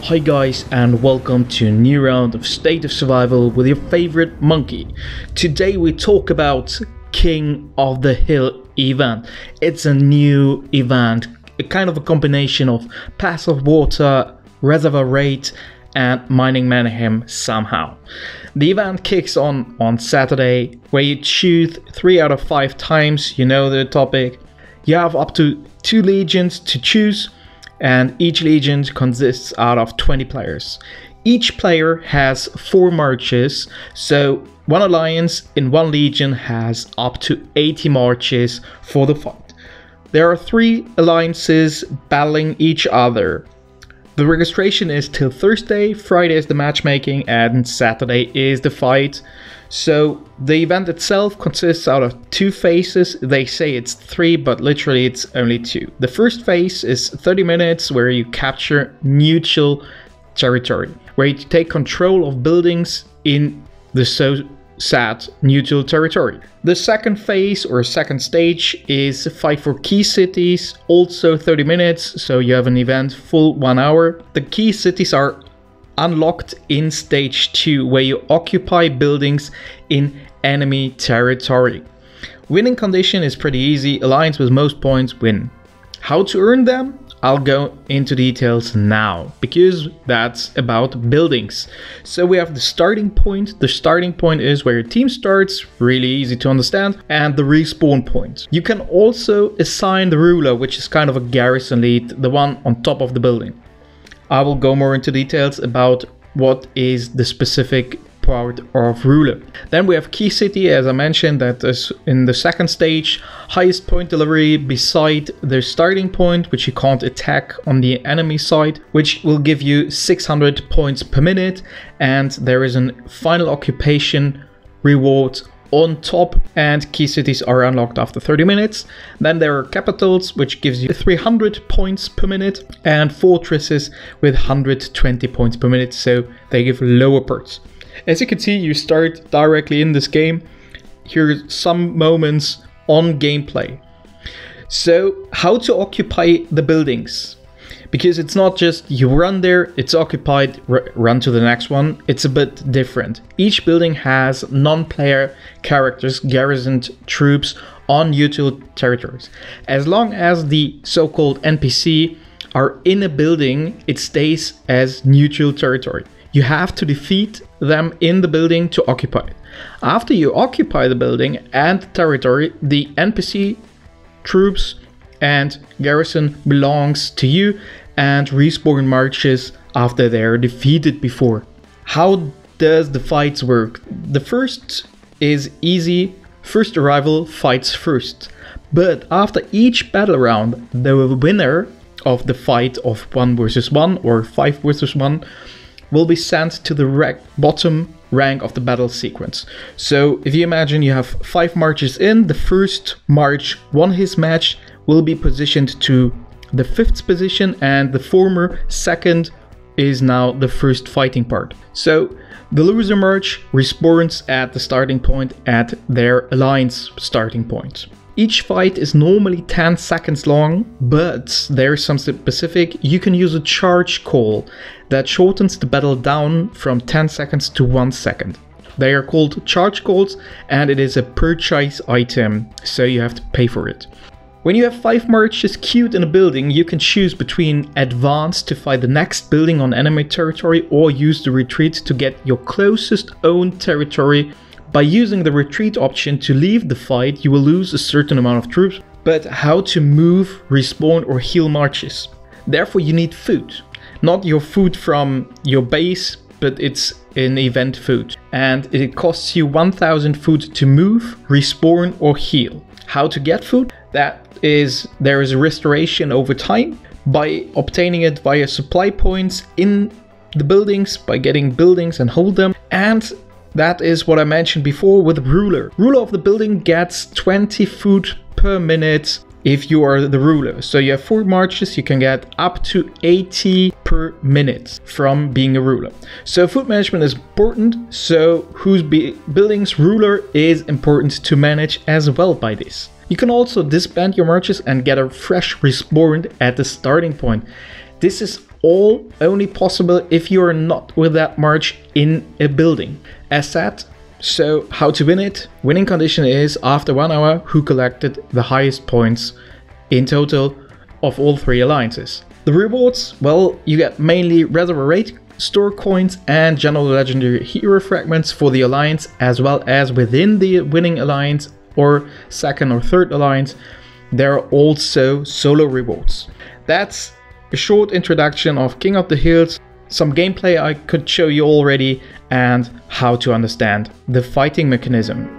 Hi guys, and welcome to a new round of State of Survival with your favorite monkey. Today we talk about King of the Hill event. It's a new event, a kind of a combination of passive water, reservoir raid and mining mayhem somehow. The event kicks on Saturday, where you choose 3 out of 5 times. You know the topic. You have up to 2 legions to choose, and each legion consists out of 20 players. Each player has 4 marches, so one alliance in one legion has up to 80 marches for the fight. There are 3 alliances battling each other. The registration is till Thursday, Friday is the matchmaking, and Saturday is the fight. So the event itself consists out of 2 phases. They say it's 3, but literally it's only 2. The first phase is 30 minutes where you capture neutral territory, where you take control of buildings in the so-sad neutral territory. The second phase or second stage is fight for key cities, also 30 minutes, so you have an event full 1 hour. The key cities are unlocked in stage 2, where you occupy buildings in enemy territory. Winning condition is pretty easy. Alliance with most points win. How to earn them? I'll go into details now, because that's about buildings. So we have the starting point. The starting point is where your team starts, really easy to understand, and the respawn point. You can also assign the ruler, which is kind of a garrison lead, the one on top of the building. I will go more into details about what is the specific part of ruler. Then we have key city, as I mentioned, that is in the second stage. Highest point delivery beside the starting point, which you can't attack on the enemy side, which will give you 600 points per minute. And there is a final occupation reward on top, and key cities are unlocked after 30 minutes. Then there are capitals, which gives you 300 points per minute, and fortresses with 120 points per minute, so they give lower perks. As you can see, you start directly in this game. Here's some moments on gameplay. So how to occupy the buildings? Because it's not just you run there, it's occupied, run to the next one. It's a bit different. Each building has non-player characters, garrisoned troops on neutral territories. As long as the so-called NPC are in a building, it stays as neutral territory. You have to defeat them in the building to occupy it. After you occupy the building and territory, the NPC troops and garrison belongs to you, and respawn marches after they are defeated before. How does the fights work? The first is easy. First arrival fights first. But after each battle round, the winner of the fight of 1 versus 1 or 5 versus 1 will be sent to the bottom rank of the battle sequence. So if you imagine you have 5 marches in, the first march won his match will be positioned to the 5th position, and the former second is now the first fighting part. So the loser march respawns at the starting point at their alliance starting point. Each fight is normally 10 seconds long, but there's some specific. You can use a charge call that shortens the battle down from 10 seconds to 1 second. They are called charge calls, and it is a purchase item, so you have to pay for it. When you have 5 marches queued in a building, you can choose between advance to fight the next building on enemy territory, or use the retreat to get your closest owned territory. By using the retreat option to leave the fight, you will lose a certain amount of troops, but how to move, respawn or heal marches. Therefore you need food. Not your food from your base, but it's an event food. And it costs you 1000 food to move, respawn or heal. How to get food? There is a restoration over time by obtaining it via supply points in the buildings, by getting buildings and hold them. And that is what I mentioned before with ruler. Ruler of the building gets 20 food per minute if you are the ruler. So you have 4 marches, you can get up to 80 per minute from being a ruler. So food management is important, so whose building's ruler is important to manage as well by this. You can also disband your marches and get a fresh respawn at the starting point. This is all only possible if you're not with that march in a building. As said, so how to win it? Winning condition is after 1 hour who collected the highest points in total of all 3 alliances. The rewards, well, you get mainly Reservoir rate store coins and general legendary hero fragments for the alliance, as well as within the winning alliance or second or third alliance there are also solo rewards. That's a short introduction of King of the Hills, some gameplay I could show you already, and how to understand the fighting mechanism.